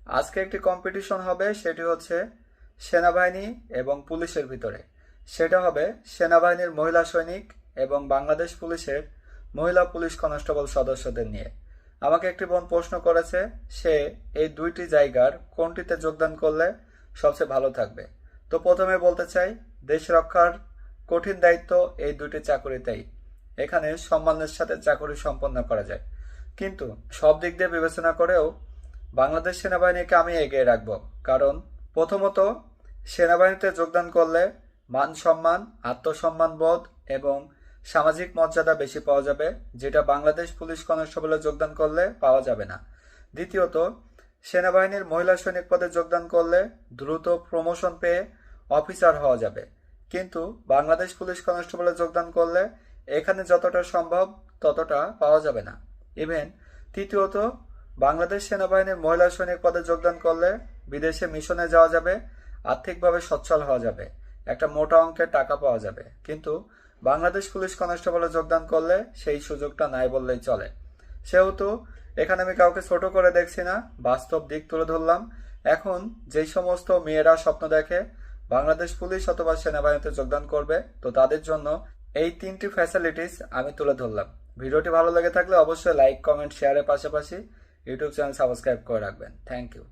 আজকে একটি কম্পিটিশন হবে, সেটি হচ্ছে সেনাবাহিনী এবং পুলিশের ভিতরে। সেটা হবে সেনাবাহিনীর মহিলা সৈনিক এবং বাংলাদেশ পুলিশের মহিলা পুলিশ কনস্টেবল সদস্যদের নিয়ে। আমাকে একটি বোন প্রশ্ন করেছে সে এই দুইটি জায়গার কোনটিতে যোগদান করলে সবচেয়ে ভালো থাকবে। তো প্রথমে বলতে চাই, দেশ রক্ষার কঠিন দায়িত্ব এই দুটি চাকুরিতেই। এখানে সম্মানের সাথে চাকুরি সম্পন্ন করা যায়, কিন্তু সব দিক দিয়ে বিবেচনা করেও বাংলাদেশ সেনাবাহিনীকে আমি এগিয়ে রাখবো। কারণ প্রথমত, সেনাবাহিনীতে যোগদান করলে মান সম্মান, আত্মসম্মান বোধ এবং সামাজিক মর্যাদা বেশি পাওয়া যাবে, যেটা বাংলাদেশ পুলিশ কনস্টেবলে যোগদান করলে পাওয়া যাবে না। দ্বিতীয়ত, সেনাবাহিনীর মহিলা সৈনিক পদে যোগদান করলে দ্রুত প্রমোশন পেয়ে অফিসার হওয়া যাবে, কিন্তু বাংলাদেশ পুলিশ কনস্টেবলে যোগদান করলে এখানে যতটা সম্ভব ততটা পাওয়া যাবে না। ইভেন তৃতীয়ত, বাংলাদেশ সেনাবাহিনীর মহিলা সৈনিক পদে যোগদান করলে বিদেশে মিশনে যাওয়া যাবে, আর্থিকভাবে সচ্ছল হওয়া যাবে, একটা মোটা অঙ্কের টাকা পাওয়া যাবে, কিন্তু বাংলাদেশ পুলিশ কনস্টেবলে যোগদান করলে সেই সুযোগটা নাই বললেই চলে। সেহেতু এখানে আমি কাউকে ছোট করে দেখছি না, বাস্তব দিক তুলে ধরলাম। এখন যেই সমস্ত মেয়েরা স্বপ্ন দেখে বাংলাদেশ পুলিশ অথবা সেনাবাহিনীতে যোগদান করবে, তো তাদের জন্য এই তিনটি ফ্যাসিলিটিস আমি তুলে ধরলাম। ভিডিওটি ভালো লেগে থাকলে অবশ্যই লাইক, কমেন্ট, শেয়ারের পাশাপাশি ইউটিউব চ্যানেল সাবস্ক্রাইব করে রাখবেন। Thank you.